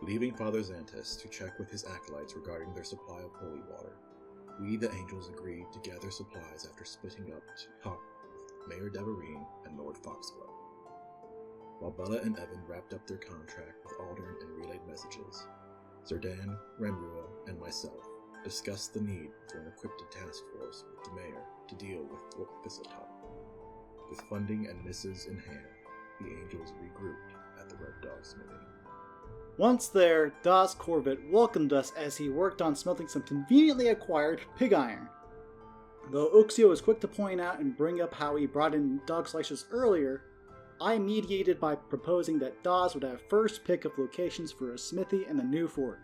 Leaving Father Xantus to check with his acolytes regarding their supply of holy water, we, the Angels, agreed to gather supplies after splitting up to talk with Mayor Devereen and Lord Foxglove. While Bella and Evan wrapped up their contract with Aldern and relayed messages, Zerdan, Renruel, and myself discussed the need for an equipped task force with the Mayor to deal with Fort Thistletop. With funding and missives in hand, the Angels regrouped at the Red Dog Smithy. Once there, Dawes Corvette welcomed us as he worked on smelting some conveniently acquired pig iron. Though Uxio was quick to point out and bring up how he brought in dog slices earlier, I mediated by proposing that Dawes would have first pick of locations for a smithy and the new fort.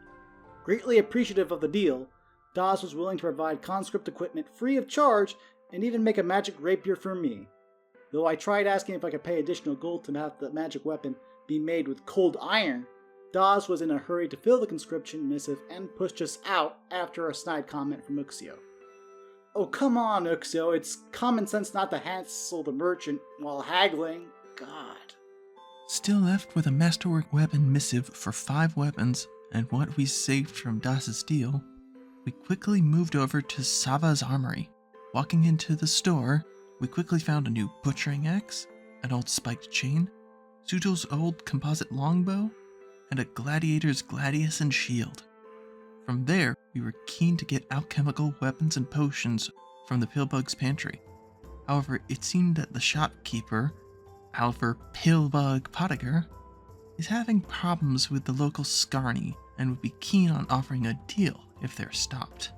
Greatly appreciative of the deal, Dawes was willing to provide conscript equipment free of charge and even make a magic rapier for me. Though I tried asking if I could pay additional gold to have the magic weapon be made with cold iron, Dawes was in a hurry to fill the conscription missive and pushed us out after a snide comment from Uxio. Oh, come on, Uxio, it's common sense not to hassle the merchant while haggling. God. Still left with a masterwork weapon missive for 5 weapons and what we saved from Dawes' deal, we quickly moved over to Sava's armory. Walking into the store, we quickly found a new butchering axe, an old spiked chain, Sujo's old composite longbow, and a gladiator's gladius and shield. From there, we were keen to get alchemical weapons and potions from the Pillbug's pantry. However, it seemed that the shopkeeper, Alvar Pillbug Potiger, is having problems with the local Scarny and would be keen on offering a deal if they're stopped.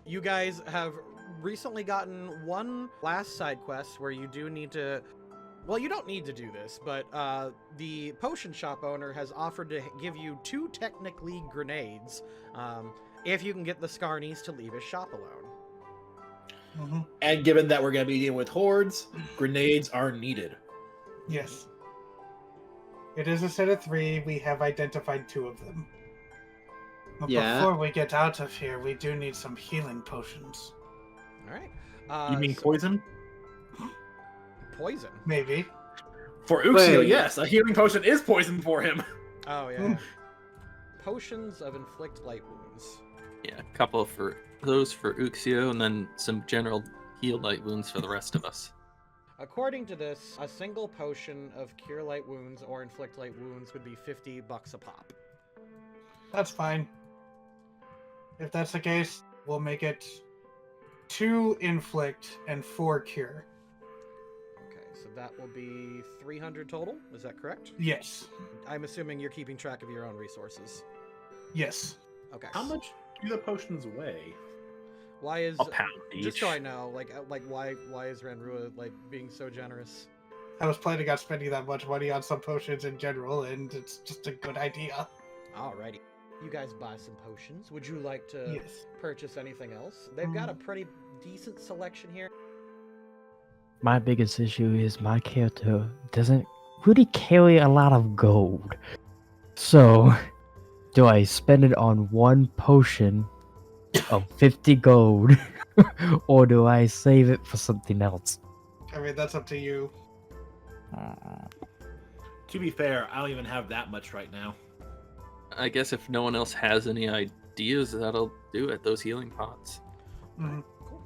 You guys have recently gotten one last side quest where you do need to... Well, you don't need to do this, but the potion shop owner has offered to give you 2 technically grenades if you can get the Scarnies to leave his shop alone. Mm-hmm. And given that we're going to be dealing with hordes, grenades are needed. Yes. It is a set of 3. We have identified 2 of them. But before we get out of here, we do need some healing potions. All right. You mean poison? Poison? Maybe. For Uxio, yes. A healing potion is poison for him. Oh, yeah. Potions of inflict light wounds. Yeah, a couple for those for Uxio, and then some general heal light wounds for the rest of us. According to this, a single potion of cure light wounds or inflict light wounds would be $50 a pop. That's fine. If that's the case, we'll make it 2 inflict and 4 cure. Okay, so that will be 300 total. Is that correct? Yes. I'm assuming you're keeping track of your own resources. Yes. Okay. How much do the potions weigh? Why is A pound each. Just so I know, like why is Renrua like being so generous? I was planning on spending that much money on some potions in general, and it's just a good idea. Alrighty. You guys buy some potions. Would you like to Yes. purchase anything else? They've got a pretty decent selection here. My biggest issue is my character doesn't really carry a lot of gold. So, do I spend it on one potion of 50 gold, or do I save it for something else? I mean, that's up to you. To be fair, I don't even have that much right now. I guess if no one else has any ideas, that'll do it. Those healing pots. Mm-hmm. Cool.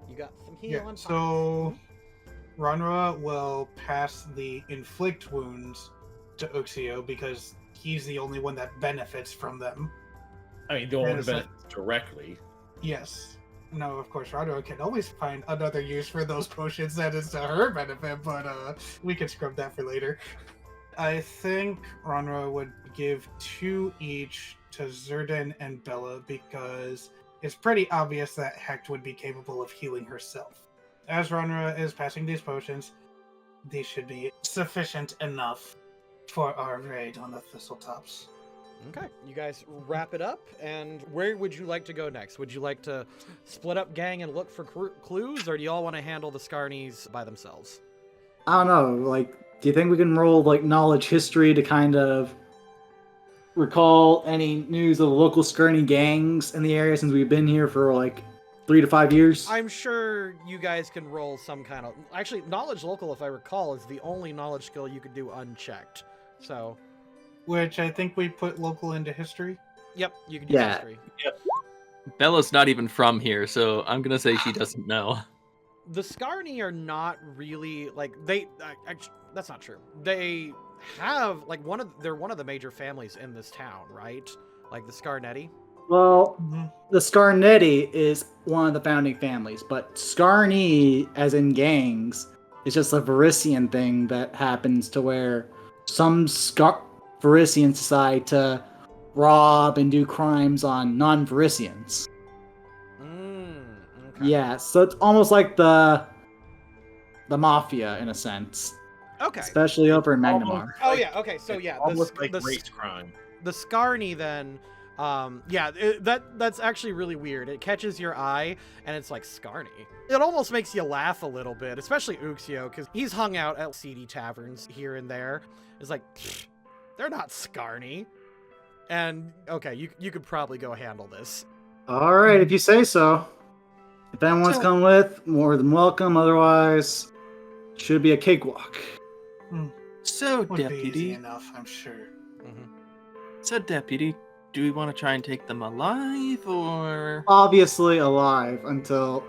You got some healing pots. So, Ranra will pass the inflict wounds to Uxio because he's the only one that benefits from them. I mean, the only one who benefits directly. Yes. No, of course, Ranra can always find another use for those potions that is to her benefit, but we can scrub that for later. I think Ranra would give 2 each to Zerdan and Bella because it's pretty obvious that Hecht would be capable of healing herself. As Ranra is passing these potions, these should be sufficient enough for our raid on the Thistletops. Okay, you guys wrap it up, and where would you like to go next? Would you like to split up gang and look for clues, or do you all want to handle the Scarnies by themselves? I don't know, like, do you think we can roll, like, knowledge history to kind of recall any news of the local Skirny gangs in the area since we've been here for, like, 3 to 5 years? I'm sure you guys can roll some kind of... Actually, knowledge local, if I recall, is the only knowledge skill you could do unchecked. So... Which I think we put local into history. Yep, you can do history. Bella's not even from here, so I'm gonna say she doesn't know. The Scarni are not really, like, they... actually, that's not true. They have, like, they're one of the major families in this town, right? Like, the Scarnetti. Well, the Scarnetti is one of the founding families, but Scarni, as in gangs, is just a Varisian thing that happens to where some Varisians decide to rob and do crimes on non-Varisians. Okay. Yeah, so it's almost like the mafia in a sense. Okay. Especially over in Magnamar. Oh yeah. Okay. So yeah, Almost like race crime. The Scarni then, that's actually really weird. It catches your eye, and it's like Scarni. It almost makes you laugh a little bit, especially Uxio, because he's hung out at seedy taverns here and there. It's like, they're not Scarni. And okay, you could probably go handle this. All right, if you say so. If anyone's come with, more than welcome. Otherwise, should be a cakewalk. So, Would be easy Deputy. enough, I'm sure. So, Deputy, do we want to try and take them alive, or...? Obviously alive until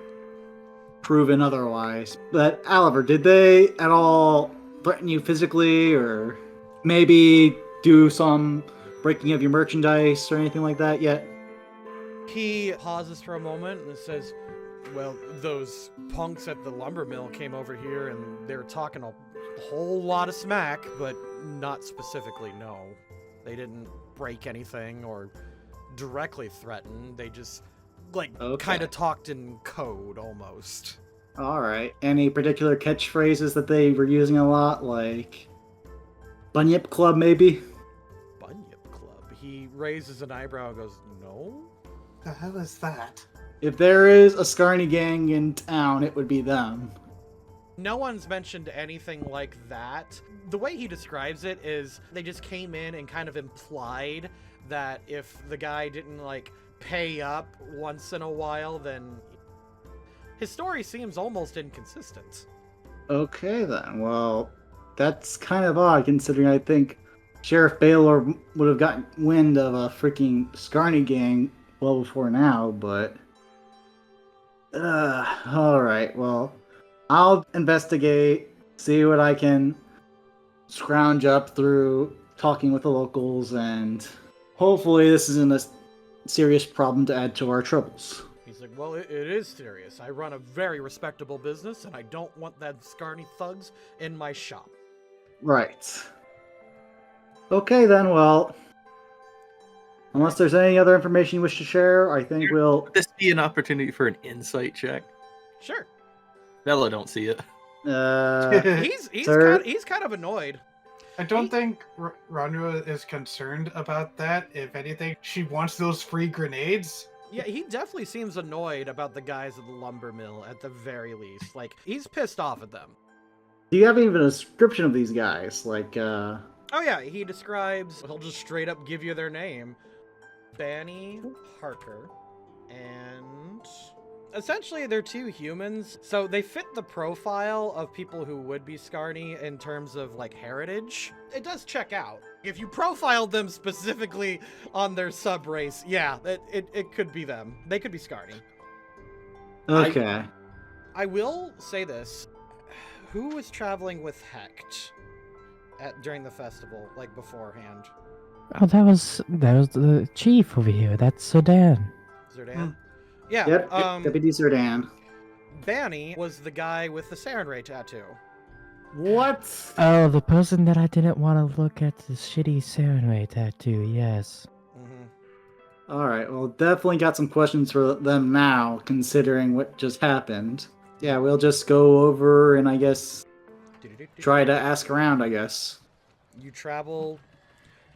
proven otherwise. But, Oliver, did they at all threaten you physically, or maybe do some breaking of your merchandise or anything like that yet? He pauses for a moment and says, well, those punks at the lumber mill came over here and they were talking a whole lot of smack, but not specifically, no. They didn't break anything or directly threaten. They just, like, kind of talked in code, almost. Alright. Any particular catchphrases that they were using a lot, like Bunyip Club, maybe? Bunyip Club? He raises an eyebrow and goes, no? The hell is that? If there is a Scarny gang in town, it would be them. No one's mentioned anything like that. The way he describes it is they just came in and kind of implied that if the guy didn't, like, pay up once in a while, then his story seems almost inconsistent. Okay, then. Well, that's kind of odd, considering I think Sheriff Baylor would have gotten wind of a freaking Scarny gang well before now, but... alright, well, I'll investigate, see what I can scrounge up through talking with the locals, and hopefully this isn't a serious problem to add to our troubles. He's like, well, it is serious. I run a very respectable business, and I don't want that Scarny thugs in my shop. Right. Okay then, well, unless there's any other information you wish to share, I think we'll... Would this be an opportunity for an insight check? Sure. Bella don't see it. He's kind of annoyed. I don't think Ranra is concerned about that. If anything, she wants those free grenades. Yeah, he definitely seems annoyed about the guys at the lumber mill at the very least. Like, he's pissed off at them. Do you have even a description of these guys? Like, Oh yeah, he describes, he'll just straight up give you their name. Banny, Harker, and... essentially, they're two humans, so they fit the profile of people who would be Scarny in terms of, like, heritage. It does check out. If you profiled them specifically on their sub-race, yeah, it could be them. They could be Scarny. okay. I will say this. Who was traveling with Hecht during the festival, like, beforehand? Oh, that was the chief over here. That's Sudan. Zerdan? Yeah, Yep, Deputy Zerdan. Banny was the guy with the Sarenrae tattoo. What? Oh, the person that I didn't want to look at the shitty Sarenrae tattoo, yes. Alright, well, definitely got some questions for them now, considering what just happened. Yeah, we'll just go over and, I guess, try to ask around, I guess. You travel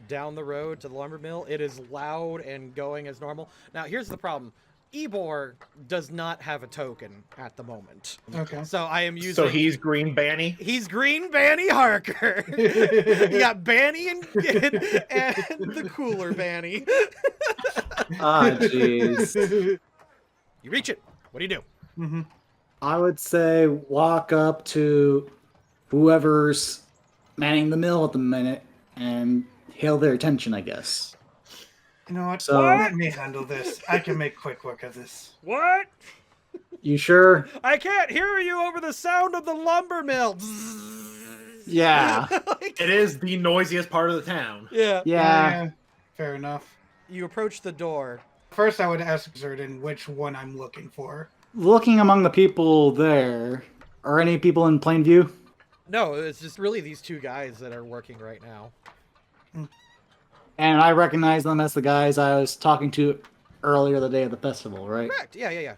down the road to the lumber mill. It is loud and going as normal. Now, here's the problem. Ebor does not have a token at the moment. Okay. So I am using... So he's Green Banny? He's Green Banny Harker. You got Banny and the cooler Banny. Ah, jeez. You reach it. What do you do? Mm-hmm. I would say walk up to whoever's manning the mill at the minute and hail their attention, I guess. You know what? So- Let me handle this. I can make quick work of this. What? You sure? I can't hear you over the sound of the lumber mill. Yeah. Like- It is the noisiest part of the town. yeah. Yeah. Fair enough. You approach the door. First, I would ask Zerdan which one I'm looking for. Looking among the people there, are any people in plain view? No, it's just really these two guys that are working right now. And I recognize them as the guys I was talking to earlier the day of the festival, right? Correct. Yeah.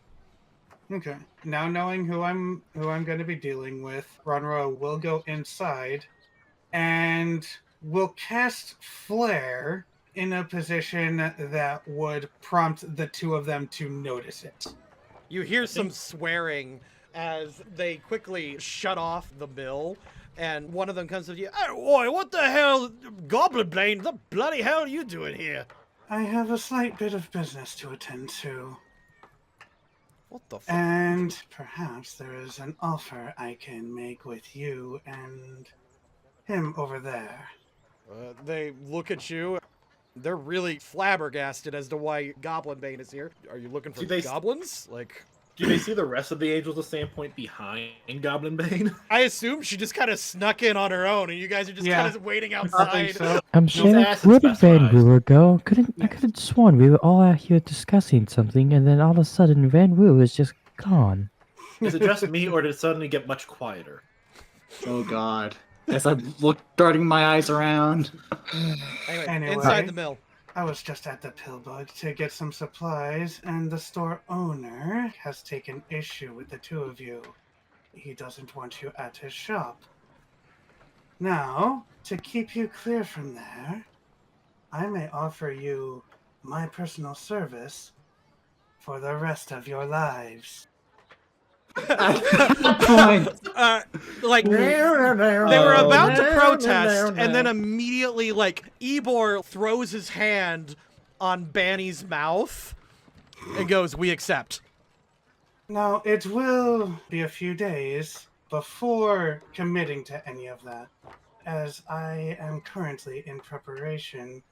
Okay. Now knowing who I'm going to be dealing with, Ronro will go inside and will cast Flare in a position that would prompt the two of them to notice it. You hear some swearing as they quickly shut off the mill, and one of them comes to you. Hey, boy, what the hell, Goblin Bane? The bloody hell are you doing here? I have a slight bit of business to attend to, What the fuck? and perhaps there is an offer I can make with you and him over there. They look at you. They're really flabbergasted as to why Goblin Bane is here. Are you looking for Do they- goblins? Like, Do they see the rest of the Angels of Sandpoint behind Goblin Bane? I assume she just kind of snuck in on her own, and you guys are just Yeah. kind of waiting I think outside. so. Sheriff, ass where is did Van specialized. Wooer go? I could have sworn we were all out here discussing something, and then all of a sudden Van Wooer is just gone. Is it just me, or did it suddenly get much quieter? Oh god. As I look, darting my eyes around. Anyway, inside the mill. I was just at the Pillbug to get some supplies, and the store owner has taken issue with the two of you. He doesn't want you at his shop. Now, to keep you clear from there, I may offer you my personal service for the rest of your lives. Point. Like, they were about to protest, and then immediately, like, Ebor throws his hand on Banny's mouth and goes, "We accept." Now, it will be a few days before committing to any of that, as I am currently in preparation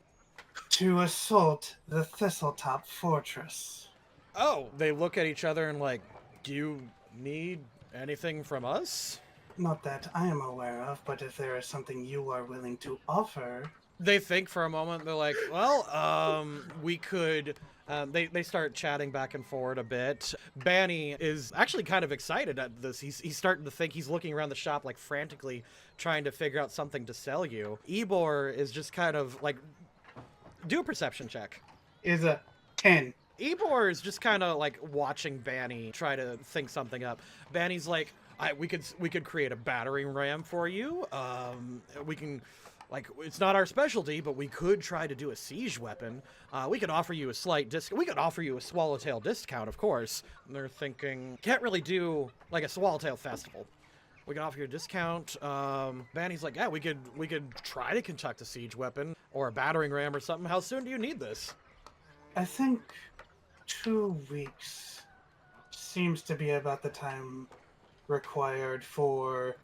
to assault the Thistletop fortress. Oh, they look at each other and like, "Do you need anything from us?" Not that I am aware of, but if there is something you are willing to offer... They think for a moment. They're like, "Well, we could." They start chatting back and forward a bit. Banny is actually kind of excited at this. He's starting to think. He's looking around the shop like frantically trying to figure out something to sell you. Ebor is just kind of like, do a perception check. Is a 10. Ebor is just kind of like watching Banny try to think something up. Banny's like, we could create a battering ram for you. We can, like, it's not our specialty, but we could try to do a siege weapon. We could offer you a slight discount. We could offer you a swallowtail discount, of course. And they're thinking, can't really do like a swallowtail festival. We can offer you a discount. Banny's like, yeah, we could try to conduct a siege weapon or a battering ram or something. How soon do you need this? I think 2 weeks seems to be about the time required for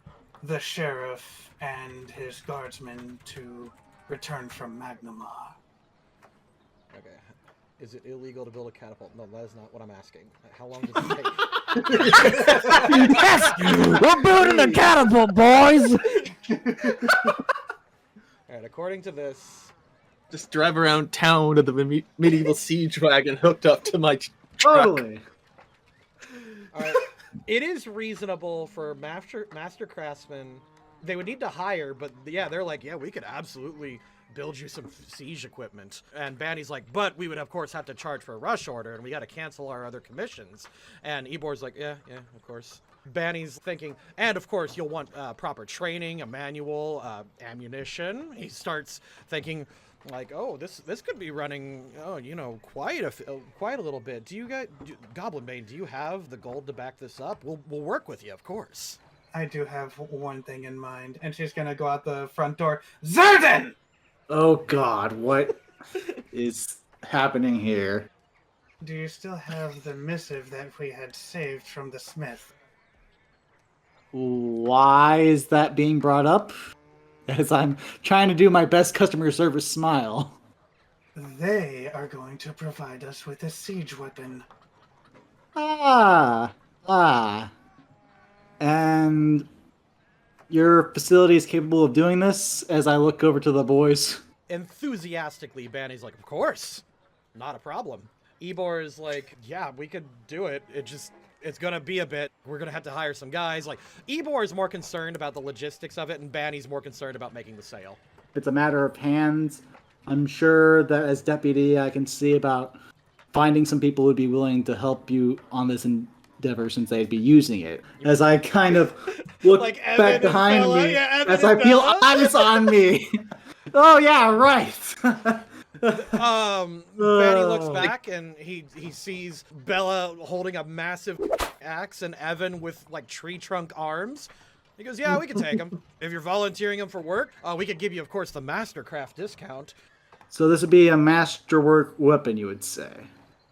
the sheriff and his guardsmen to return from Magnamar. Okay. Is it illegal to build a catapult? No, that is not what I'm asking. How long does it take? Yes! We're building a catapult, boys! Alright, according to this, Just drive around town with the medieval siege wagon hooked up to my truck. Totally. alright, it is reasonable for master craftsmen. They would need to hire, but yeah, they're like, yeah, we could absolutely build you some siege equipment. And Banny's like, but we would of course have to charge for a rush order, and we got to cancel our other commissions. And Ebor's like, yeah, of course. Banny's thinking, and of course you'll want proper training, a manual, ammunition. He starts thinking, like, oh, this could be running, quite a little bit. Goblin Bane, do you have the gold to back this up? We'll work with you, of course. I do have one thing in mind, and she's gonna go out the front door. Zerden! Oh God, what is happening here? Do you still have the missive that we had saved from the smith? Why is that being brought up? As I'm trying to do my best customer service smile. They are going to provide us with a siege weapon. Ah. And your facility is capable of doing this? As I look over to the boys. Enthusiastically, Banny's like, of course, not a problem. Ebor is like, yeah, we could do it. It's gonna be a bit. We're gonna have to hire some guys. Like, Ebor is more concerned about the logistics of it, and Banny's more concerned about making the sale. It's a matter of hands. I'm sure that as deputy, I can see about finding some people who'd be willing to help you on this endeavor, since they'd be using it. As I kind of look Like back Evan behind and Bella? me, Yeah, Evan as I and feel Bella? eyes on me. Oh yeah, right. Banny looks back and he sees Bella holding a massive axe and Evan with like tree trunk arms. He goes, yeah, we can take him. If you're volunteering him for work, we could give you, of course, the Mastercraft discount. So this would be a masterwork weapon, you would say,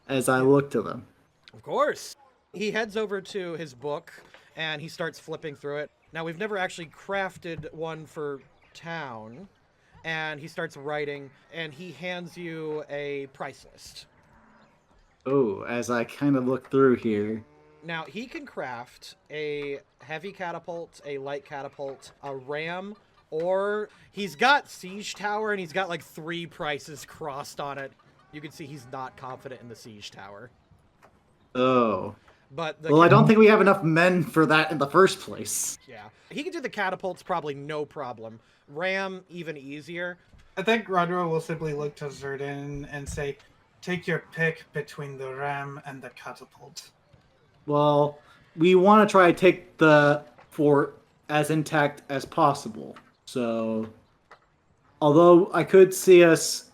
as I look to them. Of course. He heads over to his book and he starts flipping through it. Now, we've never actually crafted one for town. And he starts writing, and he hands you a price list. Oh, as I kind of look through here. Now, he can craft a heavy catapult, a light catapult, a ram, or he's got siege tower, and he's got like 3 prices crossed on it. You can see he's not confident in the siege tower. Oh. But well, I don't think we have enough men for that in the first place. Yeah. He can do the catapults probably no problem. Ram, even easier. I think Rodro will simply look to Zerden and say, take your pick between the ram and the catapult. Well, we want to try to take the fort as intact as possible. So, although I could see us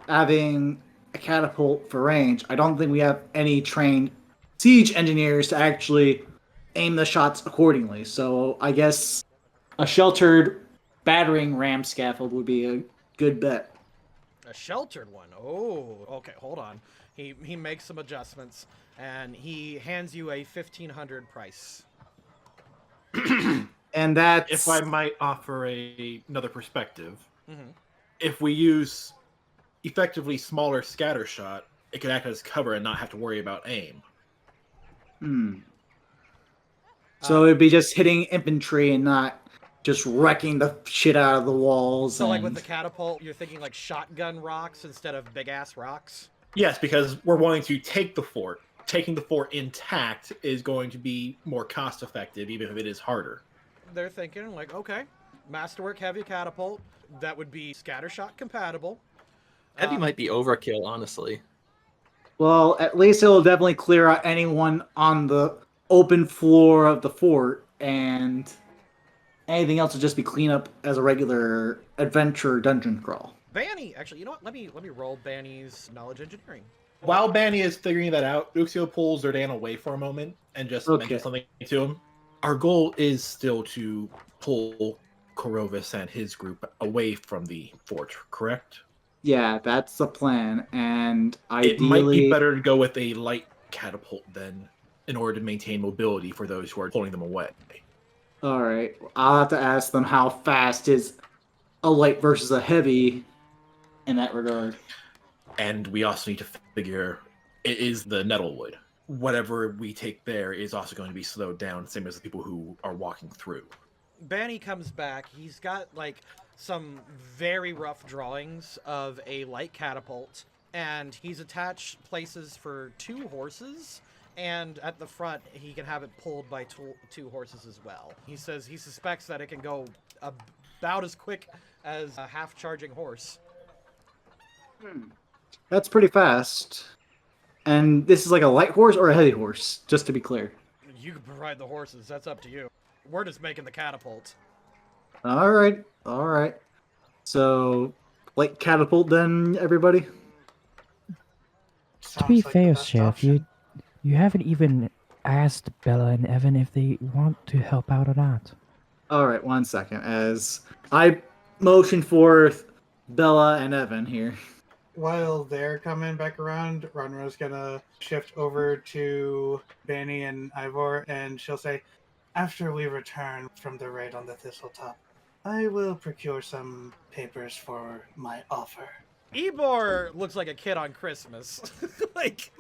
having a catapult for range, I don't think we have any trained siege engineers to actually aim the shots accordingly. So I guess a sheltered battering ram scaffold would be a good bet. A sheltered one. Oh, okay, hold on. He makes some adjustments, and he hands you a 1,500 price. And that's... If I might offer another perspective, if we use effectively smaller scatter shot, it could act as cover and not have to worry about aim. So it'd be just hitting infantry and not just wrecking the shit out of the walls. So, like with the catapult, you're thinking like shotgun rocks instead of big ass rocks? Yes, because we're wanting to take the fort. Taking the fort intact is going to be more cost effective, even if it is harder. They're thinking like, okay, masterwork heavy catapult, that would be scattershot compatible. Heavy might be overkill, honestly. Well, at least it'll definitely clear out anyone on the open floor of the fort, and anything else will just be cleanup as a regular adventure dungeon crawl. Banny, actually, you know what? Let me roll Banny's knowledge engineering. While Banny is figuring that out, Uxio pulls Zerdan away for a moment and just mentions something to him. Our goal is still to pull Korovis and his group away from the fort, correct? Yeah, that's the plan, and ideally... It might be better to go with a light catapult then, in order to maintain mobility for those who are pulling them away. Alright, I'll have to ask them how fast is a light versus a heavy in that regard. And we also need to figure, it is the Nettlewood. Whatever we take there is also going to be slowed down, same as the people who are walking through. Banny comes back. He's got like some very rough drawings of a light catapult, and he's attached places for 2 horses, and at the front he can have it pulled by 2 horses as well. He says he suspects that it can go about as quick as a half-charging horse. That's pretty fast. And this is like a light horse or a heavy horse, just to be clear. You can provide the horses. That's up to you. We're just making the catapult. All right. So, like catapult then, everybody? To be Sounds like the fair, best Chef, option. you haven't even asked Bella and Evan if they want to help out or not. All right, 1 second. As I motion for Bella and Evan here. While they're coming back around, Ronro's gonna shift over to Benny and Ivor, and she'll say, "After we return from the raid on the Thistletop, I will procure some papers for my offer." Ebor looks like a kid on Christmas. Like,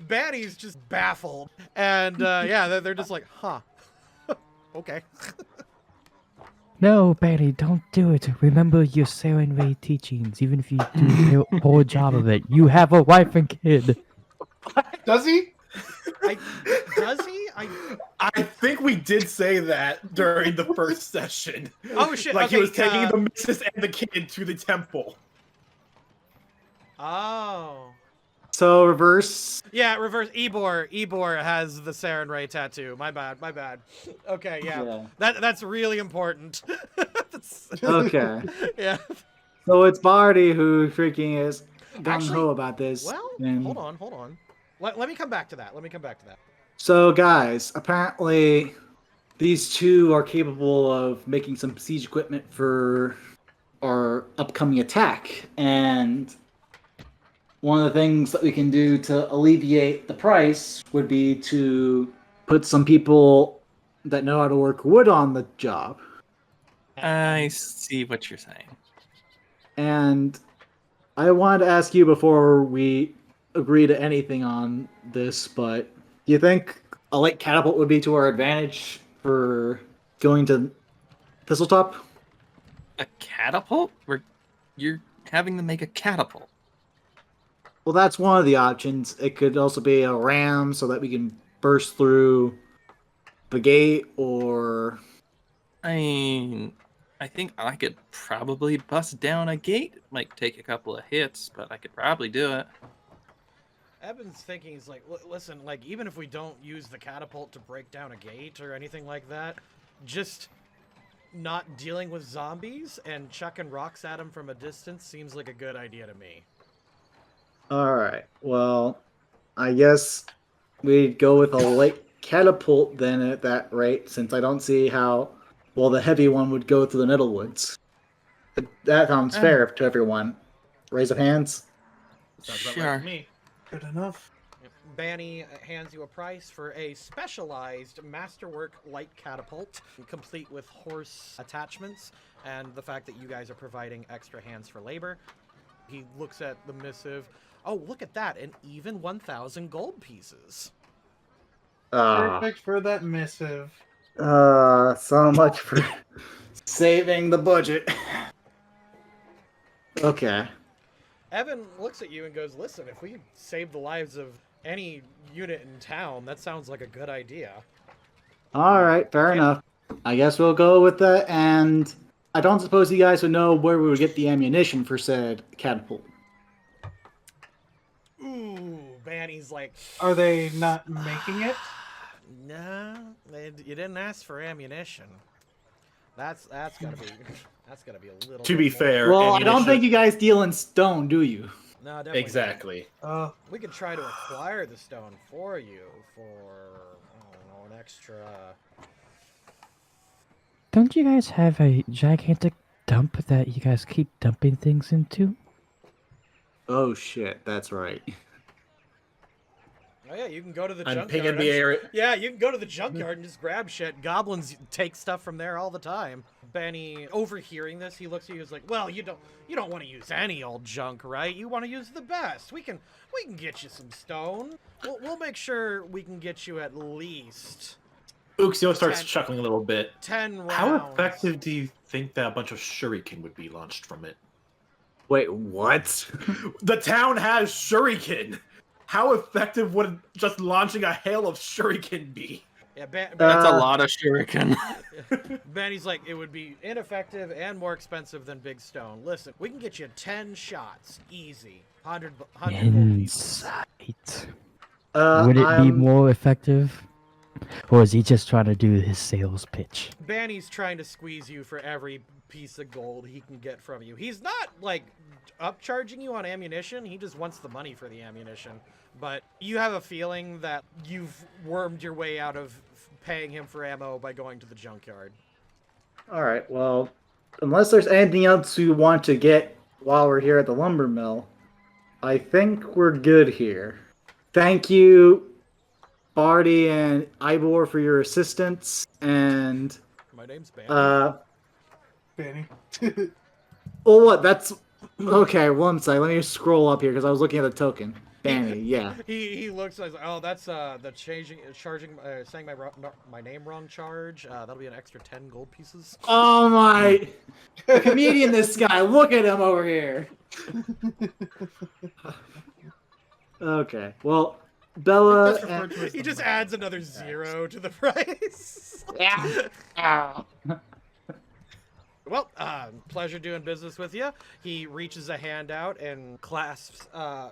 Batty's just baffled. And, yeah, they're just like, huh. Okay. No, Benny, don't do it. Remember your Saren Ray teachings. Even if you do a poor job of it, you have a wife and kid. Does he? Does he? I think we did say that during the first session. Oh, shit. Like okay, he was taking the missus and the kid to the temple. Oh. So reverse. Yeah, reverse. Ebor has the Saren Ray tattoo. My bad. Okay, yeah. That's really important. Okay. Yeah. So it's Barty who freaking is gung Actually, ho about this. Well, and- hold on. Let me come back to that. So guys, apparently these two are capable of making some siege equipment for our upcoming attack, and one of the things that we can do to alleviate the price would be to put some people that know how to work wood on the job. I see what you're saying. And I wanted to ask you before we agree to anything on this, but do you think a light catapult would be to our advantage for going to Thistletop? A catapult? You're having them make a catapult. Well, that's one of the options. It could also be a ram so that we can burst through the gate, or... I mean, I think I could probably bust down a gate. It might take a couple of hits, but I could probably do it. Evan's thinking, he's like, listen, like, even if we don't use the catapult to break down a gate or anything like that, just not dealing with zombies and chucking rocks at them from a distance seems like a good idea to me. Alright, well, I guess we'd go with a light catapult then at that rate, since I don't see how, well, the heavy one would go through the Nettlewoods. That sounds fair to everyone. Raise of hands. Sounds about Sure. right to me. Good enough. Banny hands you a price for a specialized masterwork light catapult, complete with horse attachments, and the fact that you guys are providing extra hands for labor. He looks at the missive. Oh, look at that, an even 1,000 gold pieces. Perfect for that missive. So much for saving the budget. Okay. Evan looks at you and goes, listen, if we could save the lives of any unit in town, that sounds like a good idea. Alright, fair enough. I guess we'll go with that, and I don't suppose you guys would know where we would get the ammunition for said catapult. Ooh, Banny's like, Are they not making it? no, you didn't ask for ammunition. That's gotta be a little. To bit be more. fair, Well, I don't ammunition- think you guys deal in stone, do you? No, definitely not. Exactly. We could try to acquire the stone for you for, I don't know, an extra. Don't you guys have a gigantic dump that you guys keep dumping things into? Oh shit, that's right. Oh yeah, you can go to the I'm junkyard. pinging the area. Yeah, you can go to the junkyard and just grab shit. Goblins take stuff from there all the time. Benny, overhearing this, he looks at you. He's like, "Well, you don't want to use any old junk, right? You want to use the best. We can get you some stone. We'll make sure we can get you at least Uxio starts 10 chuckling a little bit. 10 rounds." How effective do you think that a bunch of shuriken would be launched from it? Wait, what? The town has shuriken. How effective would just launching a hail of shuriken be? Yeah, That's a lot of shuriken. Benny's like, it would be ineffective and more expensive than big stone. Listen, we can get you 10 shots, easy. 100 gold pieces. Insight. Would it be more effective? Or is he just trying to do his sales pitch? Banny's trying to squeeze you for every piece of gold he can get from you. He's not, like, upcharging you on ammunition. He just wants the money for the ammunition. But you have a feeling that you've wormed your way out of paying him for ammo by going to the junkyard. All right, well, unless there's anything else you want to get while we're here at the lumber mill, I think we're good here. Thank you, Barty and Ivor, for your assistance, and... My name's Banny. Banny. Well, what? That's... Okay, one second. Let me just scroll up here, because I was looking at the token. Banny, yeah. He looks like, oh, that's the saying my name wrong charge. That'll be an extra 10 gold pieces. Oh my... Comedian, this guy. Look at him over here. Okay, well, Bella... He just adds another 0 to the price. Yeah. Well, pleasure doing business with you. He reaches a hand out and clasps,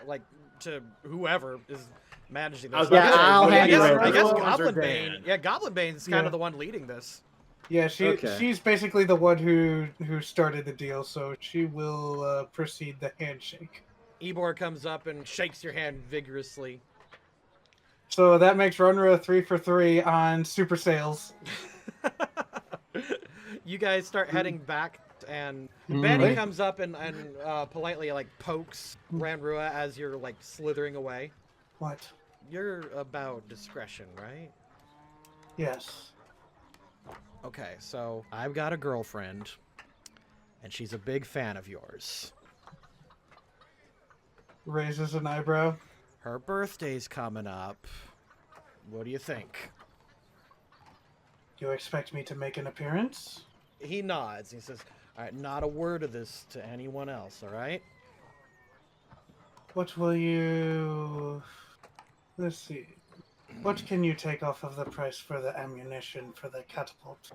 like, to whoever is managing this. I'll hand you over. I guess Goblin Bane. Yeah, Goblin Bane's kind of the one leading this. Yeah, she's basically the one who started the deal, so she will proceed the handshake. Ebor comes up and shakes your hand vigorously. So that makes Runra 3 for 3 on super sales. You guys start heading back, and Banny comes up and politely like pokes Ranrua as you're like slithering away. What? You're about discretion, right? Yes. Okay, so I've got a girlfriend, and she's a big fan of yours. Raises an eyebrow. Her birthday's coming up. What do you think? You expect me to make an appearance? He nods. He says, all right, not a word of this to anyone else, all right? What will you... Let's see. What can you take off of the price for the ammunition for the catapult?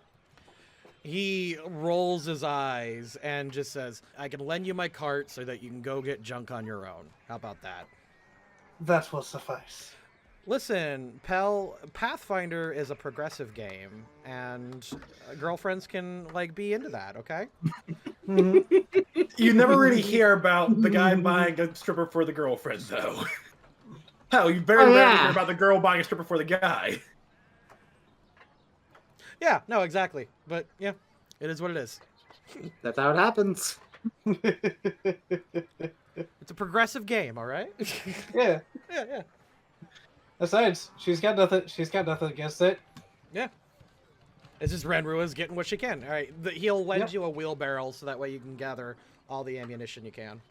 He rolls his eyes and just says, I can lend you my cart so that you can go get junk on your own. How about that? That will suffice. Listen, Pathfinder is a progressive game, and girlfriends can, like, be into that, okay? You never really hear about the guy buying a stripper for the girlfriend, though. Hell, you barely hear about the girl buying a stripper for the guy. Yeah, no, exactly. But, yeah, it is what it is. That's how it happens. It's a progressive game, all right? Yeah. Yeah. Besides, she's got nothing against it. Yeah. It's just Renrua's getting what she can. All right, he'll lend you a wheelbarrow so that way you can gather all the ammunition you can.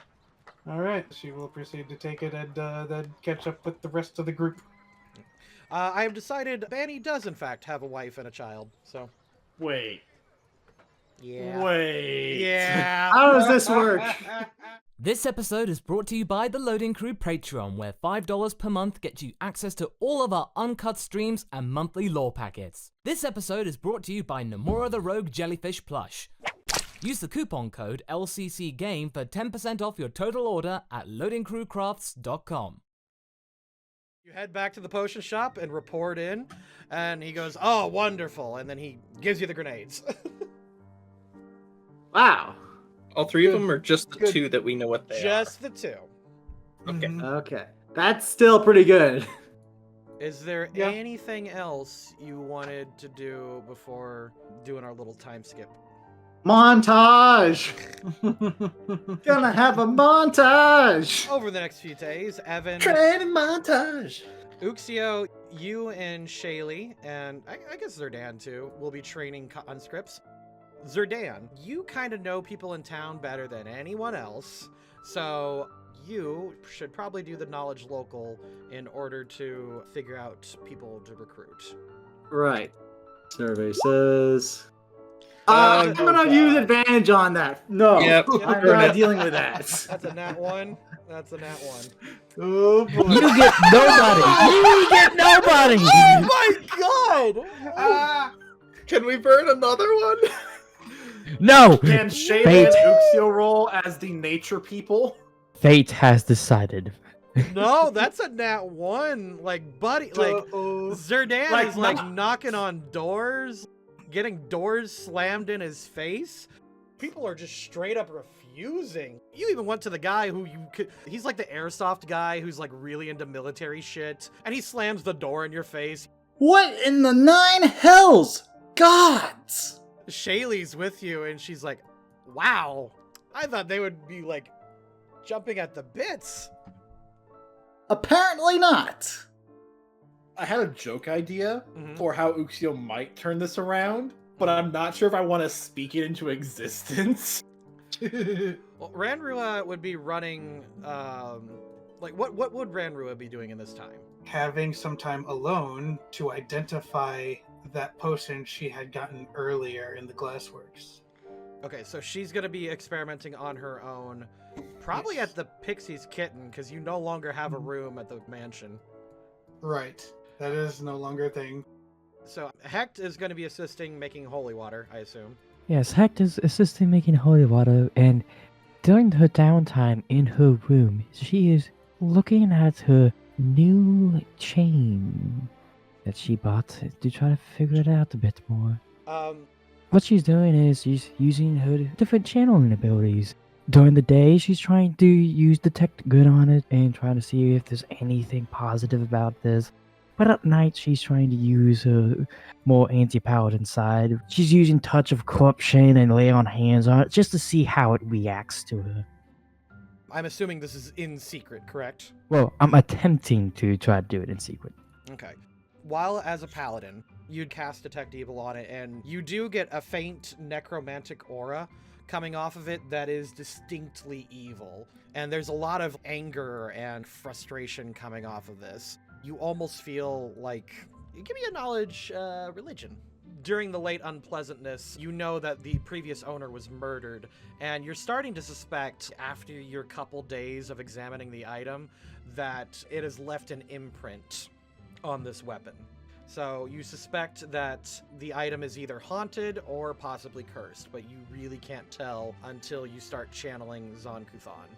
All right, she will proceed to take it and then catch up with the rest of the group. I have decided Banny does, in fact, have a wife and a child, so... Wait. Yeah. Wait. Yeah. How does this work? This episode is brought to you by the Loading Crew Patreon, where $5 per month gets you access to all of our uncut streams and monthly lore packets. This episode is brought to you by Nomura the Rogue Jellyfish Plush. Use the coupon code LCCGame for 10% off your total order at loadingcrewcrafts.com. You head back to the potion shop and report in, and he goes, oh, wonderful, and then he gives you the grenades. Wow. All three of them, or just the two that we know what they are? Just the two. Okay. Okay. That's still pretty good. Is there anything else you wanted to do before doing our little time skip? Montage! Gonna have a montage! Over the next few days, Evan, Training montage. Uxio, you and Shaylee, and I guess Zerdan too, will be training conscripts. Zerdan, you kind of know people in town better than anyone else, so you should probably do the knowledge local in order to figure out people to recruit. Right. Survey says... I'm gonna use advantage on that. No, Yep. I'm not dealing with that. That's a nat 1. That's a nat 1. Oh boy. You get nobody! You get nobody! Oh my god! Can we burn another one? No! Can Shayla Fate. and Uxio roll as the nature people? Fate has decided. No, that's a nat 1. Like, buddy, like, Zerdan is like knocking on doors, getting doors slammed in his face. People are just straight up refusing. You even went to the guy who he's like the airsoft guy who's like really into military shit, and he slams the door in your face. What in the 9 hells? Gods! Shaylee's with you, and she's like, wow, I thought they would be like jumping at the bits. Apparently not. I had a joke idea for how Uxio might turn this around, but I'm not sure if I want to speak it into existence. Well, Ranrua would be running, like, what would Ranrua be doing in this time? Having some time alone to identify that potion she had gotten earlier in the glassworks. Okay, so she's going to be experimenting on her own, probably at the Pixie's Kitten, because you no longer have a room at the mansion. Right. That is no longer a thing. So Hecht is going to be assisting making holy water, I assume. Yes, Hecht is assisting making holy water, and during her downtime in her room, she is looking at her new chain that she bought to try to figure it out a bit more. What she's doing is she's using her different channeling abilities. During the day, she's trying to use Detect Good on it and trying to see if there's anything positive about this. But at night, she's trying to use her more anti-paladin side. She's using Touch of Corruption and lay on hands on it just to see how it reacts to her. I'm assuming this is in secret, correct? Well, I'm attempting to try to do it in secret. Okay. While as a paladin, you'd cast Detect Evil on it, and you do get a faint necromantic aura coming off of it that is distinctly evil. And there's a lot of anger and frustration coming off of this. You almost feel like... Give me a knowledge religion. During the late unpleasantness, you know that the previous owner was murdered, and you're starting to suspect, after your couple days of examining the item, that it has left an imprint on this weapon. So you suspect that the item is either haunted or possibly cursed, but you really can't tell until you start channeling Zon-Kuthon.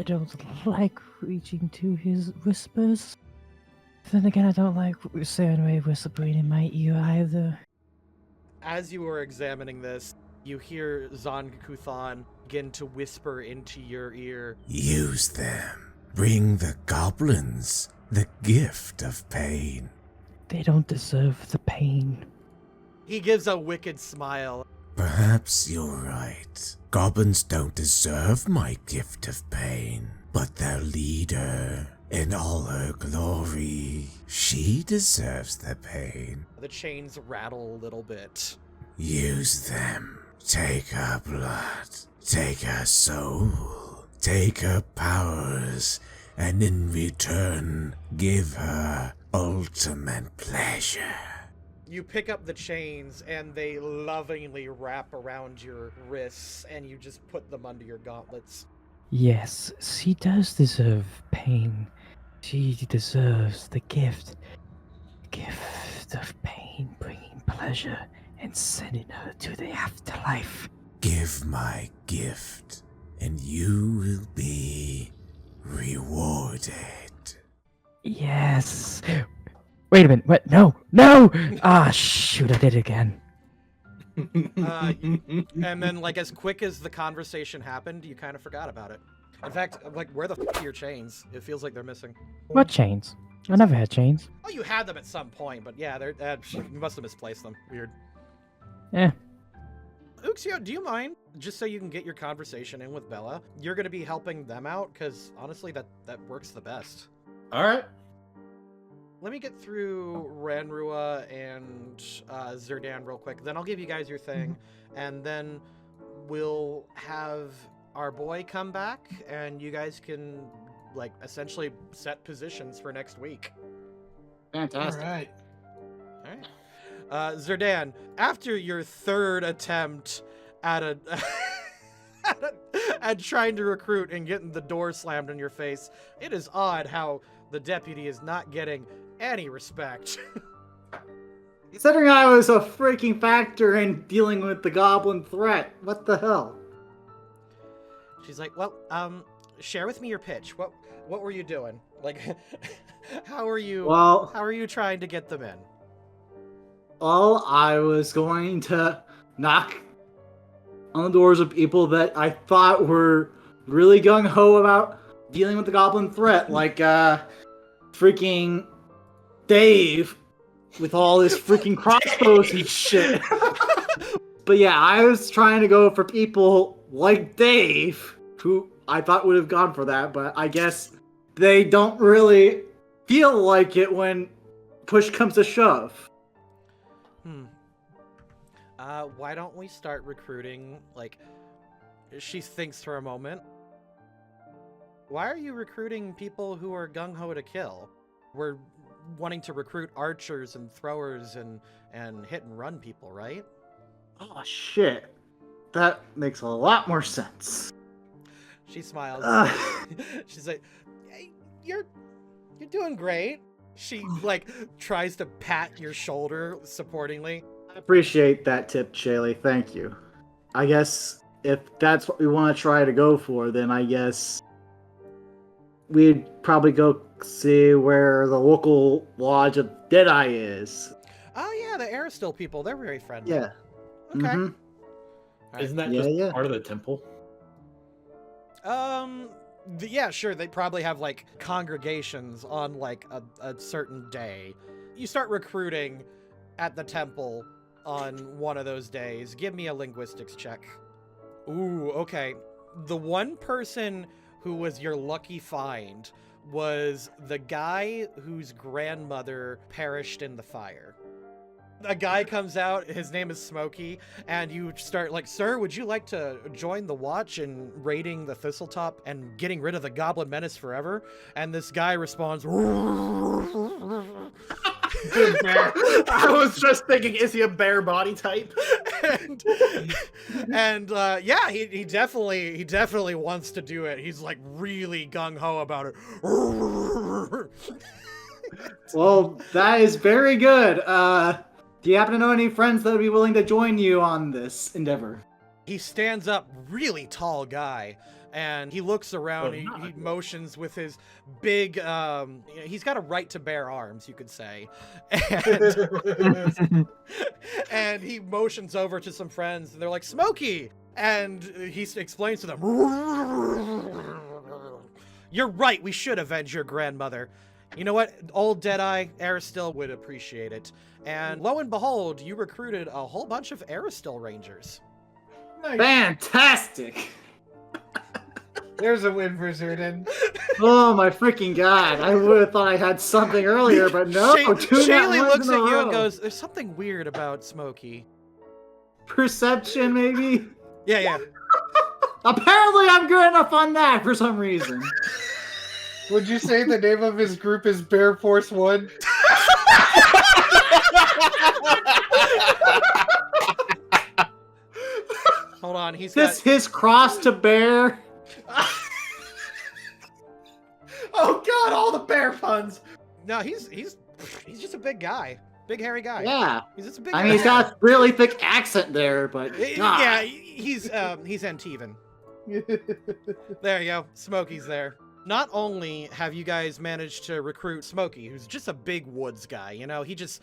I don't like reaching to his whispers. Then again, I don't like Sandway whispering in my ear either. As you are examining this, you hear Zon-Kuthon begin to whisper into your ear. Use them. Bring the goblins the gift of pain. They don't deserve the pain. He gives a wicked smile. Perhaps you're right. Goblins don't deserve my gift of pain, but their leader, in all her glory, she deserves the pain. The chains rattle a little bit. Use them. Take her blood. Take her soul. Take her powers. And in return, give her ultimate pleasure. You pick up the chains, and they lovingly wrap around your wrists, and you just put them under your gauntlets. Yes, she does deserve pain. She deserves the gift. Gift of pain, bringing pleasure, and sending her to the afterlife. Give my gift, and you will be rewarded. Yes. Wait a minute. What? No. No! Ah, shoot, I did it again. And then, like, as quick as the conversation happened, you kind of forgot about it. In fact, like, where the f*** are your chains? It feels like they're missing. What chains? I never had chains. Oh, you had them at some point, but yeah, they're you must have misplaced them. Weird. Eh. Uxio, do you mind? Just so you can get your conversation in with Bella. You're going to be helping them out, because honestly, that works the best. Alright. Let me get through Ranrua and Zerdan real quick. Then I'll give you guys your thing, and then we'll have our boy come back, and you guys can, like, essentially set positions for next week. Fantastic. All right. Zerdan, after your third attempt at at trying to recruit and getting the door slammed in your face, it is odd how the deputy is not getting any respect. Considering I was a freaking factor in dealing with the goblin threat, what the hell? She's like, well, share with me your pitch. What were you doing? Like, how are you trying to get them in? Well, I was going to knock on the doors of people that I thought were really gung-ho about dealing with the goblin threat, like freaking Dave with all his freaking crossbows and shit. But yeah, I was trying to go for people like Dave, who I thought would have gone for that, but I guess they don't really feel like it when push comes to shove. Why don't we start recruiting, like, she thinks for a moment. Why are you recruiting people who are gung-ho to kill? We're wanting to recruit archers and throwers and hit and run people, right? Oh shit. That makes a lot more sense. She smiles. She's like, hey, you're doing great. She, like, tries to pat your shoulder supportingly. I appreciate that tip, Shaylee. Thank you. I guess if that's what we want to try to go for, then I guess we'd probably go see where the local Lodge of Deadeye is. Oh yeah, the Aristil people. They're very friendly. Yeah. Okay. Mhm. Right. Isn't that just part of the temple? Yeah, sure. They probably have, like, congregations on, like, a certain day. You start recruiting at the temple on one of those days. Give me a linguistics check. Ooh, okay. The one person who was your lucky find was the guy whose grandmother perished in the fire. A guy comes out, his name is Smokey, and you start like, sir, would you like to join the watch in raiding the Thistletop and getting rid of the Goblin Menace forever? And this guy responds, I was just thinking, is he a bear body type? and yeah, he definitely wants to do it. He's like really gung-ho about it. Well, that is very good. Do you happen to know any friends that would be willing to join you on this endeavor? He stands up, really tall guy, and he looks around. He motions with his big. He's got a right to bear arms, you could say, and, and he motions over to some friends, and they're like, "Smokey," and he explains to them, "You're right. We should avenge your grandmother. You know what? Old Deadeye, Aristil would appreciate it." And lo and behold, you recruited a whole bunch of Aristil Rangers. Nice. Fantastic! There's a win for Zerden. Oh my freaking god! I would have thought I had something earlier, but no. Shaylee looks at you and goes, "There's something weird about Smokey." Perception, maybe? Yeah. Apparently, I'm good enough on that for some reason. Would you say the name of his group is Bear Force 1? Hold on, he's this his cross to bear. Oh god, all the bear puns. No, he's just a big guy, big hairy guy. Yeah, he's just a big. I mean, he's got a really thick accent there, but yeah, he's Antivan. There you go, Smokey's there. Not only have you guys managed to recruit Smokey, who's just a big woods guy, you know, he's just,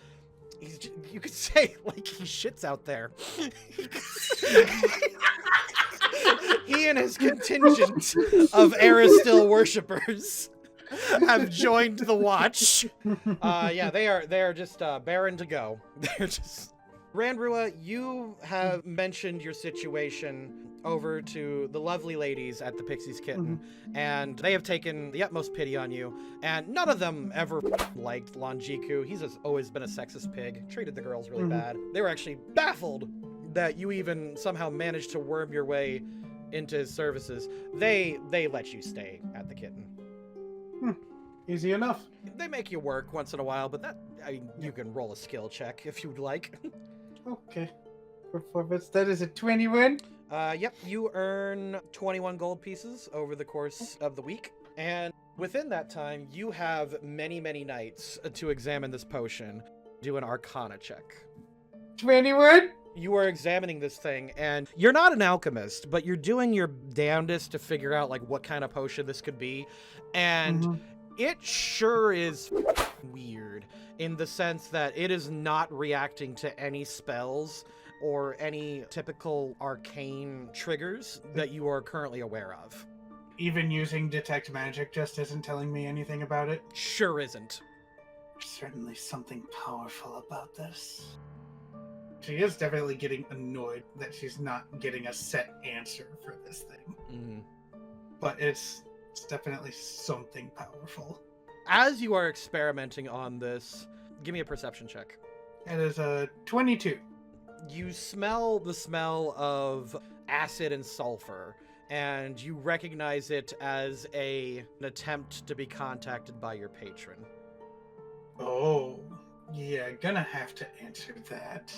you could say, like, he shits out there. He and his contingent of Aristil worshippers have joined the watch. Yeah, they are just barren to go. They're just... Randrua, you have mentioned your situation over to the lovely ladies at the Pixie's Kitten, and they have taken the utmost pity on you, and none of them ever liked Longiku. He's always been a sexist pig, treated the girls really bad. They were actually baffled that you even somehow managed to worm your way into his services. They let you stay at the Kitten. Easy enough. They make you work once in a while, but that, I mean, you can roll a skill check if you'd like. Okay. Performance, that is a 21. Yep, you earn 21 gold pieces over the course of the week. And within that time, you have many, many nights to examine this potion. Do an Arcana check. 21? You are examining this thing, and you're not an alchemist, but you're doing your damnedest to figure out like what kind of potion this could be, and it sure is weird in the sense that it is not reacting to any spells or any typical arcane triggers that you are currently aware of. Even using detect magic just isn't telling me anything about it? Sure isn't. There's certainly something powerful about this. She is definitely getting annoyed that she's not getting a set answer for this thing. But it's definitely something powerful. As you are experimenting on this, give me a perception check. It is a 22. You smell the smell of acid and sulfur, and you recognize it as an attempt to be contacted by your patron. Oh, yeah, gonna have to answer that.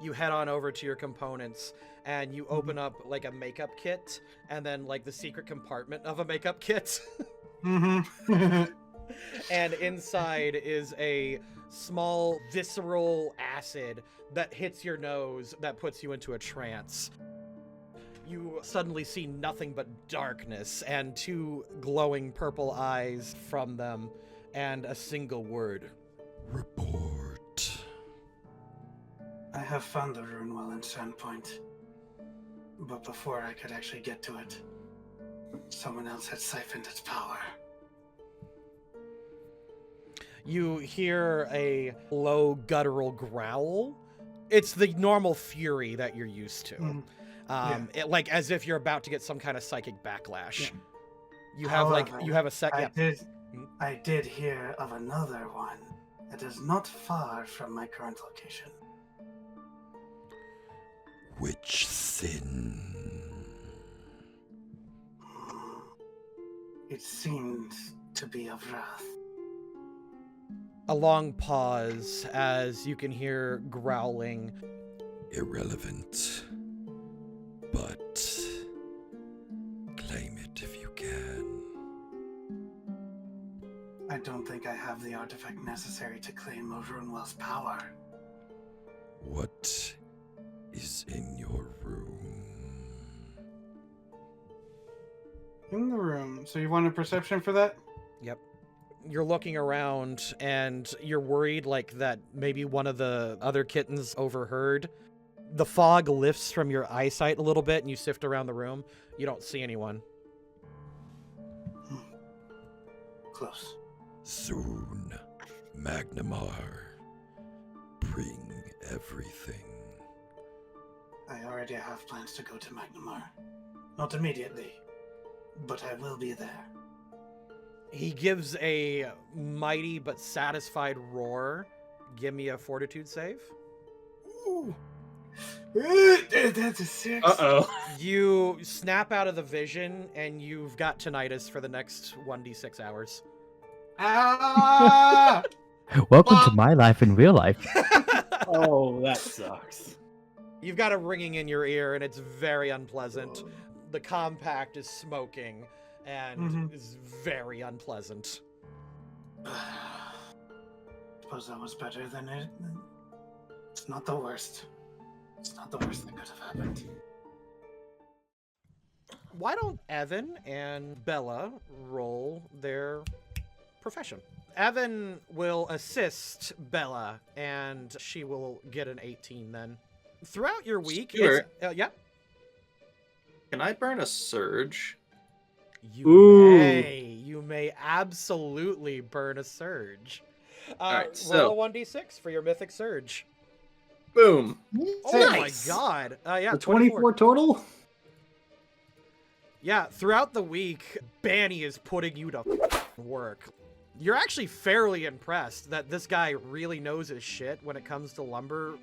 You head on over to your components, and you open up like a makeup kit, and then like the secret compartment of a makeup kit. And inside is a small visceral acid that hits your nose that puts you into a trance. You suddenly see nothing but darkness and two glowing purple eyes from them and a single word. Report. I have found the rune well in Sandpoint. But before I could actually get to it, someone else had siphoned its power. You hear a low guttural growl. It's the normal fury that you're used to. It, like as if you're about to get some kind of psychic backlash. You have I did hear of another one that is not far from my current location. Which sin? It seemed to be of wrath. A long pause as you can hear growling. Irrelevant. But claim it if you can. I don't think I have the artifact necessary to claim Runelords' power. What is in your room? In the room. So you want a perception for that? Yep. You're looking around and you're worried like that maybe one of the other kittens overheard. The fog lifts from your eyesight a little bit and you sift around the room. You don't see anyone. Close. Soon, Magnamar. Bring everything. I already have plans to go to Magnamar. Not immediately, but I will be there. He gives a mighty but satisfied roar. Give me a fortitude save. Ooh. That's a 6. You snap out of the vision and you've got tinnitus for the next 1d6 hours. Ah! Welcome to my life in real life. Oh, that sucks. You've got a ringing in your ear and it's very unpleasant. The compact is smoking and is very unpleasant. Suppose that was better than it. It's not the worst. It's not the worst that could have happened. Why don't Evan and Bella roll their profession? Evan will assist Bella, and she will get an 18 then. Throughout your week... Stuart, yeah? Can I burn a surge? You may absolutely burn a surge. Alright, roll a 1d6 for your mythic surge. Boom. Oh Nice. my god. Yeah, The 24 total? Yeah, throughout the week, Banny is putting you to work. You're actually fairly impressed that this guy really knows his shit when it comes to lumber,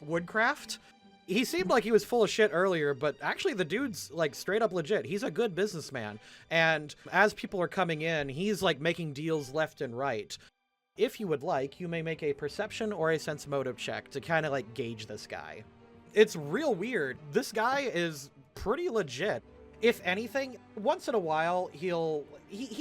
woodcraft. He seemed like he was full of shit earlier, but actually the dude's like straight up legit. He's a good businessman. And as people are coming in, he's like making deals left and right. If you would like, you may make a perception or a sense motive check to kind of like gauge this guy. It's real weird. This guy is pretty legit. If anything, once in a while, he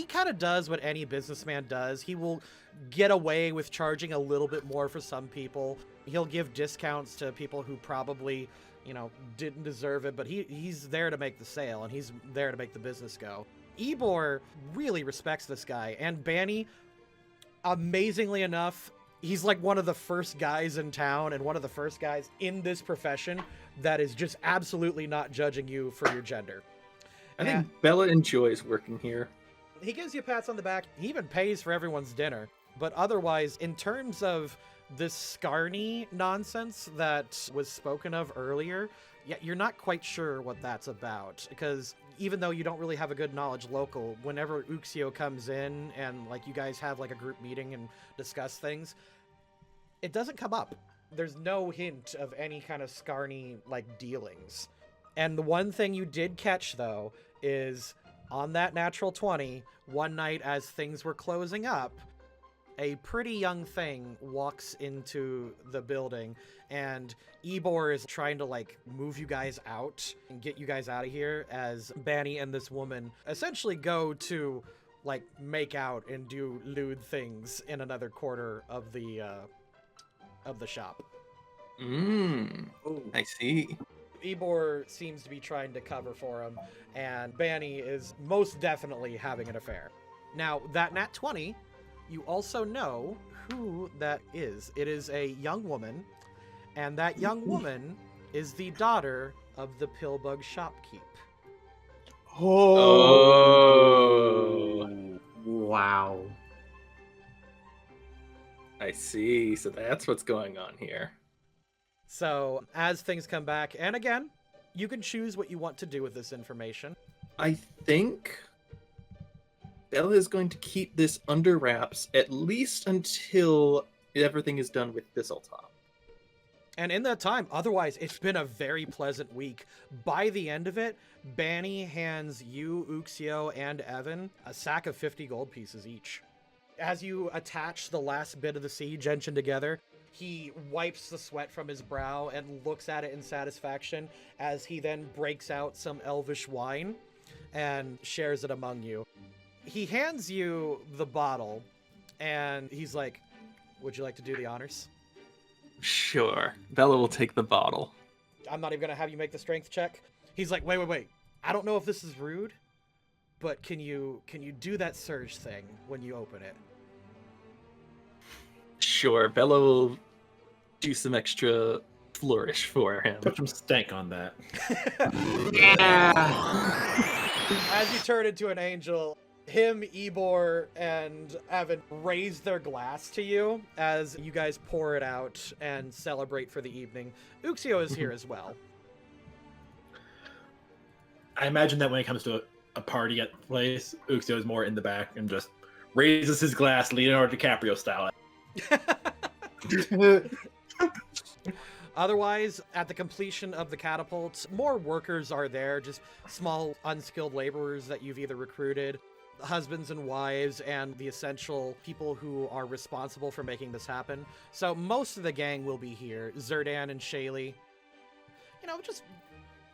kind of does what any businessman does. He will get away with charging a little bit more for some people. He'll give discounts to people who probably, you know, didn't deserve it, but he's there to make the sale, and he's there to make the business go. Ebor really respects this guy, and Banny, amazingly enough, he's like one of the first guys in town and one of the first guys in this profession that is just absolutely not judging you for your gender. I think Bella enjoys working here. He gives you pats on the back. He even pays for everyone's dinner. But otherwise, in terms of this Scarny nonsense that was spoken of earlier, yeah, you're not quite sure what that's about. Because even though you don't really have a good knowledge local, whenever Uxio comes in and like you guys have like a group meeting and discuss things, it doesn't come up. There's no hint of any kind of Scarny like dealings. And the one thing you did catch though is on that natural 20, one night as things were closing up, a pretty young thing walks into the building, and Ebor is trying to like move you guys out and get you guys out of here as Banny and this woman essentially go to like make out and do lewd things in another corner of the shop. I see. Ebor seems to be trying to cover for him, and Banny is most definitely having an affair. Now, that nat 20, you also know who that is. It is a young woman, and that young woman is the daughter of the Pillbug shopkeep. Oh. Wow. I see. So that's what's going on here. So, as things come back, and again, you can choose what you want to do with this information. I think Bella is going to keep this under wraps at least until everything is done with Thistletop. And in that time, otherwise, it's been a very pleasant week. By the end of it, Banny hands you, Uxio, and Evan a sack of 50 gold pieces each. As you attach the last bit of the siege engine together, he wipes the sweat from his brow and looks at it in satisfaction as he then breaks out some elvish wine and shares it among you. He hands you the bottle, and he's like, would you like to do the honors? Sure. Bella will take the bottle. I'm not even going to have you make the strength check. He's like, wait. I don't know if this is rude, but can you do that surge thing when you open it? Sure, Bella will do some extra flourish for him. Put some stank on that. As you turn into an angel, him, Ebor, and Evan raise their glass to you as you guys pour it out and celebrate for the evening. Uxio is here as well. I imagine that when it comes to a party at the place, Uxio is more in the back and just raises his glass Leonardo DiCaprio style. Otherwise, at the completion of the catapults, more workers are there, just small, unskilled laborers that you've either recruited, husbands and wives, and the essential people who are responsible for making this happen. So most of the gang will be here. Zerdan and Shaylee. You know,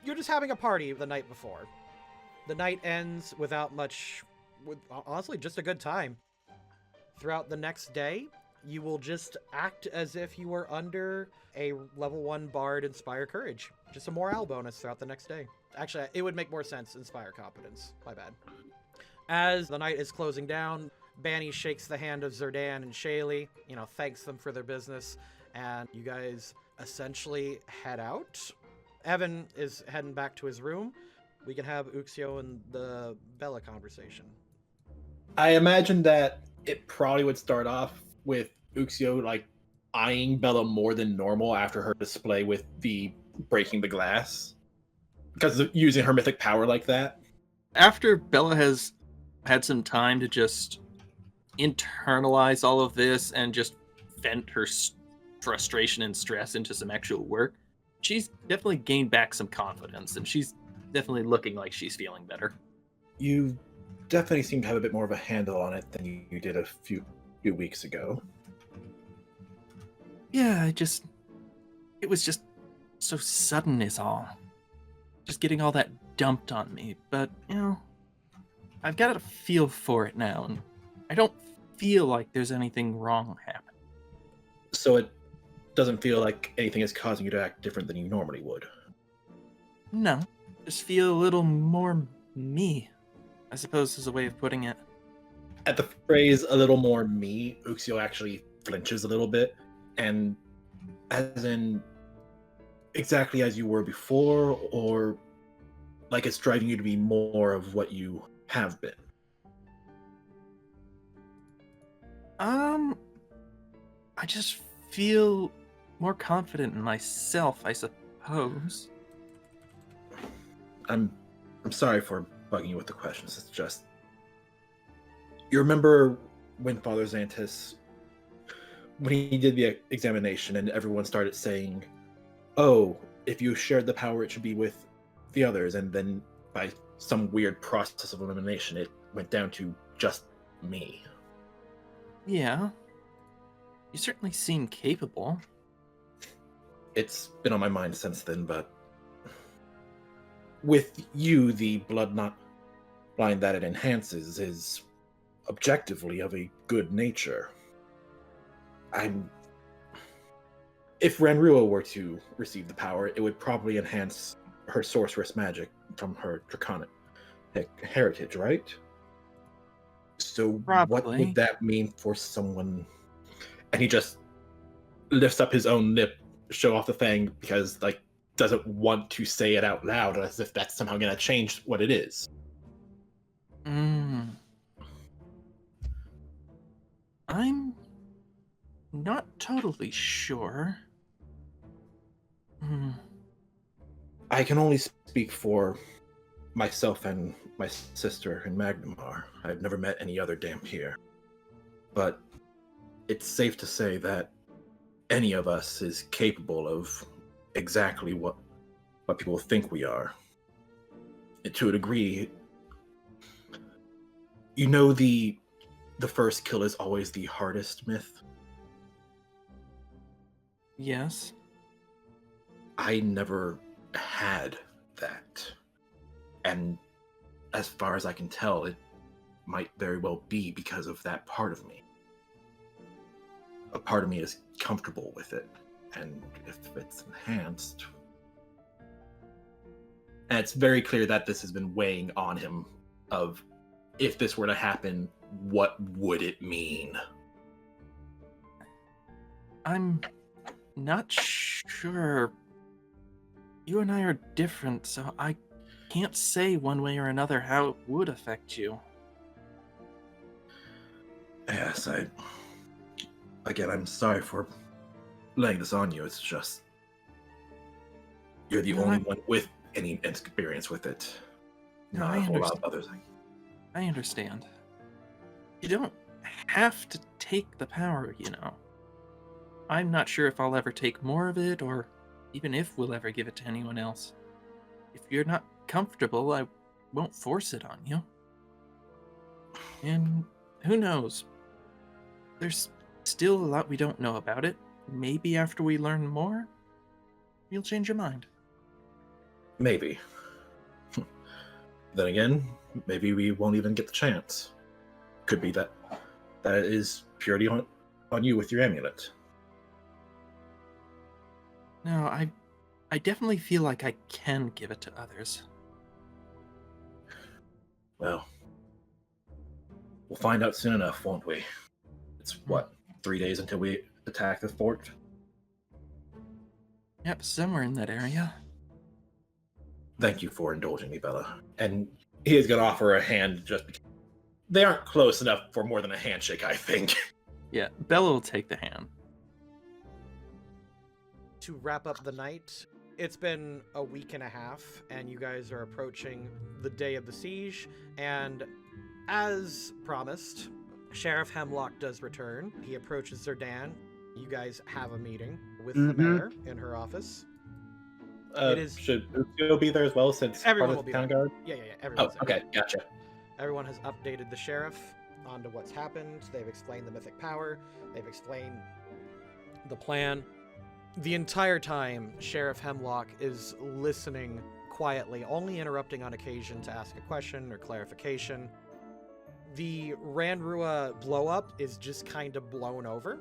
you're just having a party the night before. The night ends without much, honestly, just a good time. Throughout the next day, you will just act as if you were under a level 1 Bard Inspire Courage. Just a morale bonus throughout the next day. Actually, it would make more sense, Inspire Competence. My bad. As the night is closing down, Banny shakes the hand of Zerdan and Shaylee, thanks them for their business, and you guys essentially head out. Evan is heading back to his room. We can have Uxio and the Bella conversation. I imagine that it probably would start off with Uxio eyeing Bella more than normal after her display with the breaking the glass, because of using her mythic power like that. After Bella has had some time to just internalize all of this and just vent her frustration and stress into some actual work, she's definitely gained back some confidence, and she's definitely looking like she's feeling better. You definitely seem to have a bit more of a handle on it than you did a few weeks ago. Yeah, it was just so sudden is all. Just getting all that dumped on me, but, I've got a feel for it now, and I don't feel like there's anything wrong happening. So it doesn't feel like anything is causing you to act different than you normally would. No, just feel a little more me, I suppose is a way of putting it. At the phrase "a little more me," Uxio actually flinches a little bit, and as in exactly as you were before, or like it's driving you to be more of what you have been. I just feel more confident in myself, I suppose. I'm sorry for bugging you with the questions. It's just, you remember when Father Xantus, when he did the examination and everyone started saying, oh, if you shared the power, it should be with the others, and then by some weird process of elimination, it went down to just me. Yeah. You certainly seem capable. It's been on my mind since then, but with you, the blood line that it enhances is objectively of a good nature. If Ranrua were to receive the power, it would probably enhance her sorceress magic from her draconic heritage, right? So Probably. What would that mean for someone? And he just lifts up his own lip, show off the fang, because like doesn't want to say it out loud, as if that's somehow going to change what it is. I'm not totally sure. I can only speak for myself and my sister in Magnamar. I've never met any other damp here. But it's safe to say that any of us is capable of exactly what people think we are. And to a degree, you know the first kill is always the hardest myth? Yes. I never had that. And as far as I can tell, it might very well be because of that part of me. A part of me is comfortable with it, and if it's enhanced... And it's very clear that this has been weighing on him of, if this were to happen, what would it mean? I'm not sure. You and I are different, so I can't say one way or another how it would affect you. Yes, Again, I'm sorry for laying this on you. It's just... You're the only one with any experience with it. No, Not I a whole lot understand. of others. I understand. You don't have to take the power, you know. I'm not sure if I'll ever take more of it, or even if we'll ever give it to anyone else. If you're not comfortable, I won't force it on you. And who knows? There's still a lot we don't know about it. Maybe after we learn more, you'll change your mind. Maybe. Then again, maybe we won't even get the chance. Could be that it is purely on you with your amulet. No, I definitely feel like I can give it to others. Well, we'll find out soon enough, won't we? It's what, 3 days until we attack the fort? Yep, somewhere in that area. Thank you for indulging me, Bella. And he is going to offer a hand just because they aren't close enough for more than a handshake, I think. Yeah, Bella will take the hand. To wrap up the night, it's been a week and a half, and you guys are approaching the day of the siege, and as promised, Sheriff Hemlock does return. He approaches Zerdan. You guys have a meeting with the mayor in her office. Should Uxio be there as well, since Everyone part will of be the town there. guard? Yeah, everyone's there. Okay, gotcha. Everyone has updated the sheriff onto what's happened. They've explained the mythic power. They've explained the plan. The entire time, Sheriff Hemlock is listening quietly, only interrupting on occasion to ask a question or clarification. the Ranrua blow-up is just kind of blown over,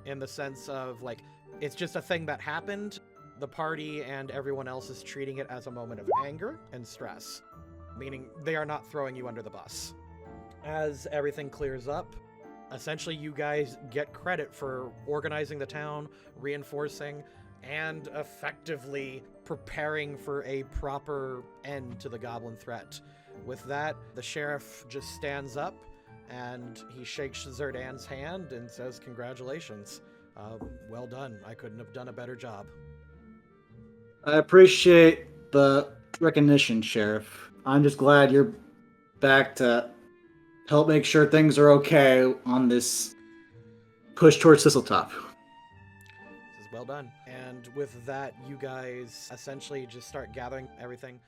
in the sense of, like, it's just a thing that happened. The party and everyone else is treating it as a moment of anger and stress, meaning they are not throwing you under the bus. As everything clears up, essentially you guys get credit for organizing the town, reinforcing, and effectively preparing for a proper end to the goblin threat. With that, the sheriff just stands up and he shakes Zerdan's hand and says, "Congratulations. Well done. I couldn't have done a better job." I appreciate the recognition, Sheriff. I'm just glad you're back to help make sure things are okay on this push towards Thistletop. This is well done. And with that, you guys essentially just start gathering everything.